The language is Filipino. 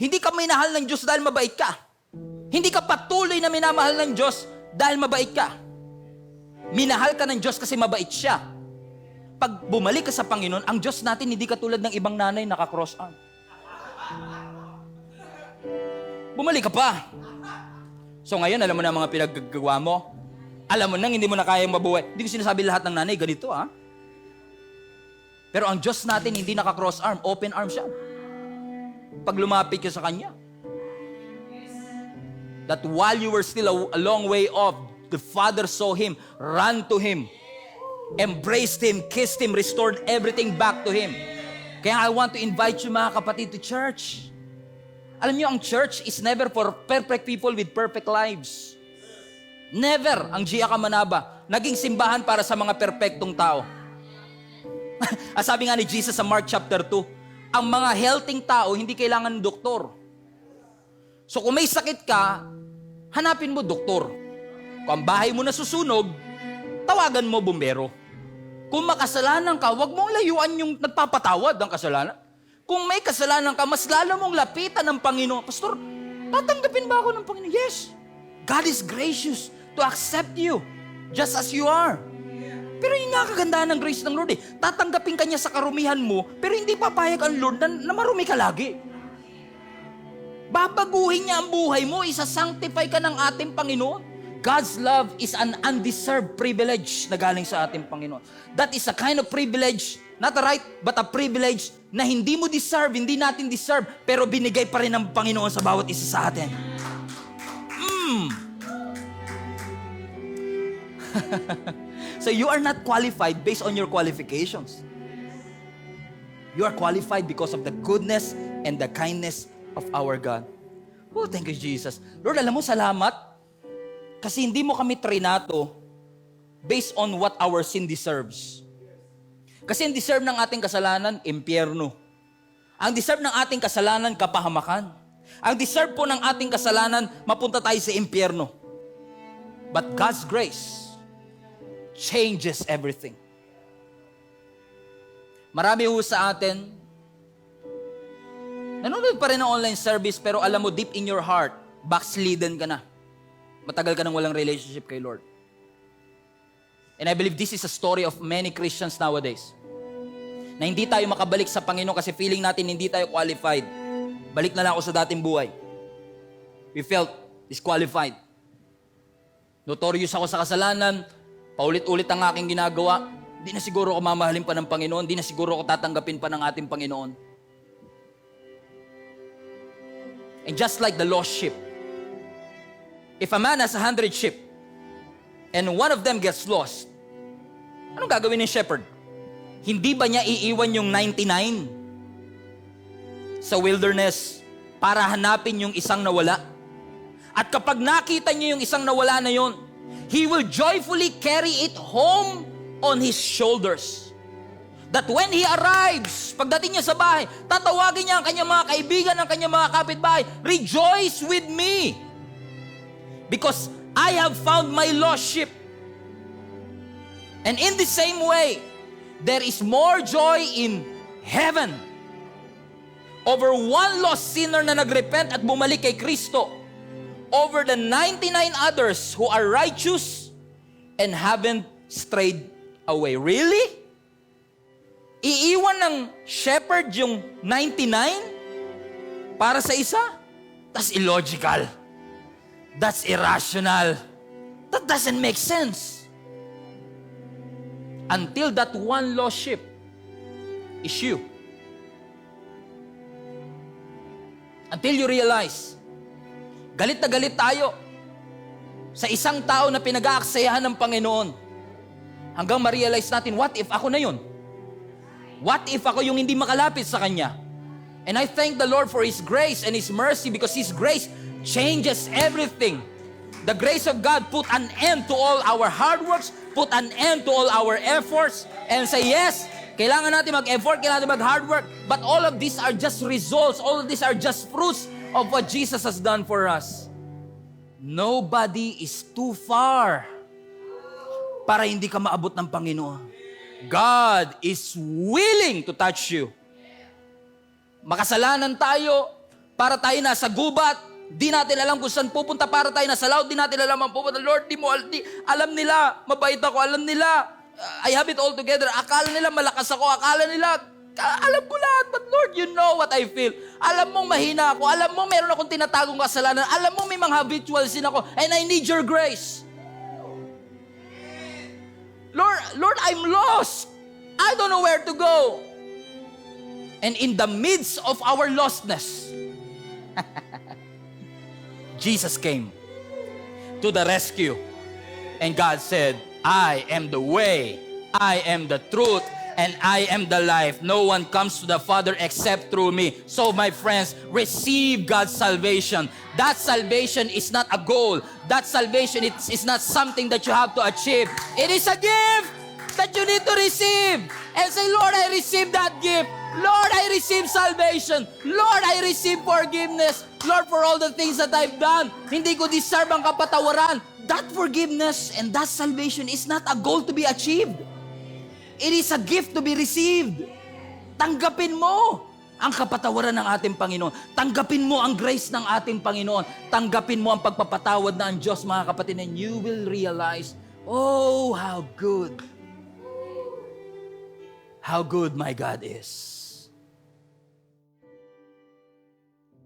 Hindi ka minahal ng Diyos dahil mabait ka. Hindi ka patuloy na minamahal ng Diyos dahil mabait ka. Minahal ka ng Diyos kasi mabait siya. Pag bumalik ka sa Panginoon, ang Diyos natin hindi katulad ng ibang nanay naka-cross arm. Bumalik ka pa. So ngayon, alam mo na mga pinaggagawa mo. Alam mo nang hindi mo na kayang mabuhay. Hindi ko sinasabi lahat ng nanay, ganito ha. Pero ang Diyos natin hindi naka-cross arm, open arm siya. Pag lumapit ka sa Kanya. That while you were still a long way off, the Father saw Him, ran to Him, embraced Him, kissed Him, restored everything back to Him. Kaya I want to invite you mga kapatid to church. Alam niyo, ang church is never for perfect people with perfect lives. Never ang Gia Kamanaba naging simbahan para sa mga perpektong tao. Sabi nga ni Jesus sa Mark chapter 2, ang mga healthy tao hindi kailangan ng doktor. So kung may sakit ka, hanapin mo doktor. Kung ang bahay mo nasusunog, tawagan mo bumbero. Kung makasalanan ka, huwag mong layuan yung nagpapatawad ng kasalanan. Kung may kasalanan ka, mas lalo mong lapitan ng Panginoon. Pastor, tatanggapin ba ako ng Panginoon? Yes. God is gracious to accept you just as you are. Pero yung nakagandaan ng grace ng Lord tatanggapin ka niya sa karumihan mo, pero hindi papayag ang Lord na marumi ka lagi. Babaguhin niya ang buhay mo, isasanctify ka ng ating Panginoon. God's love is an undeserved privilege na galing sa ating Panginoon. That is a kind of privilege, not a right, but a privilege na hindi mo deserve, hindi natin deserve, pero binigay pa rin ng Panginoon sa bawat isa sa atin. So you are not qualified based on your qualifications. You are qualified because of the goodness and the kindness of our God. Oh, thank you, Jesus. Lord, alam mo, salamat. Kasi hindi mo kami trinato based on what our sin deserves. Kasi ang deserve ng ating kasalanan, impyerno. Ang deserve ng ating kasalanan, kapahamakan. Ang deserve po ng ating kasalanan, mapunta tayo sa impyerno. But God's grace changes everything. Marami ho sa atin, nanonood pa rin ng online service, pero alam mo, deep in your heart, backslidden ka na. Matagal ka nang walang relationship kay Lord. And I believe this is a story of many Christians nowadays. Na hindi tayo makabalik sa Panginoon kasi feeling natin hindi tayo qualified. Balik na lang ako sa dating buhay. We felt disqualified. Notorious ako sa kasalanan. Paulit-ulit ang aking ginagawa. Hindi na siguro ako mamahalin pa ng Panginoon. Hindi na siguro ako tatanggapin pa ng ating Panginoon. And just like the lost sheep, if a man has 100 sheep and one of them gets lost, anong gagawin ng shepherd? Hindi ba niya iiwan yung 99 sa wilderness para hanapin yung isang nawala? At kapag nakita niya yung isang nawala na yon, he will joyfully carry it home on his shoulders. That when he arrives, pagdating niya sa bahay, tatawagin niya ang kanyang mga kaibigan, ang kanyang mga kapitbahay, rejoice with me, because I have found my lost sheep. And in the same way, there is more joy in heaven over one lost sinner na nagrepent at bumalik kay Kristo over the 99 others who are righteous and haven't strayed away. Really? Iiwan ng shepherd yung 99 para sa isa? That's illogical. That's irrational. That doesn't make sense. Until that one lost sheep is you. Until you realize, galit na galit tayo sa isang tao na pinag-aaksayahan ng Panginoon. Hanggang ma-realize natin, what if ako na yun? What if ako yung hindi makalapit sa Kanya? And I thank the Lord for His grace and His mercy, because His grace changes everything. The grace of God put an end to all our hard works, put an end to all our efforts, and say, yes, kailangan natin mag-effort, kailangan natin mag-hard work, but all of these are just results, all of these are just fruits of what Jesus has done for us. Nobody is too far para hindi ka maabot ng Panginoon. God is willing to touch you. Makasalanan tayo, Para tayo nasa gubat, di natin alam kung saan pupunta. Para tayo nasa laut, di natin alam ang pupunta. Lord, alam nila, mabait ako, alam nila, I have it all together. Akala nila malakas ako, akala nila, alam ko lahat. But Lord, you know what I feel. Alam mong mahina ako, alam mong meron akong tinatagong kasalanan, alam mong may mga habitual sin ako, and I need your grace. Lord, I'm lost. I don't know where to go. And in the midst of our lostness, Jesus came to the rescue. And God said, I am the way, I am the truth, and I am the life. No one comes to the Father except through me. So my friends, receive God's salvation. That salvation is not a goal. That salvation is not something that you have to achieve. It is a gift that you need to receive. And say, Lord, I receive that gift. Lord, I receive salvation. Lord, I receive forgiveness. Lord, for all the things that I've done, hindi ko deserve ang kapatawaran. That forgiveness and that salvation is not a goal to be achieved. It is a gift to be received. Tanggapin mo ang kapatawaran ng ating Panginoon. Tanggapin mo ang grace ng ating Panginoon. Tanggapin mo ang pagpapatawad ng Diyos, mga kapatid, and you will realize, oh, how good my God is.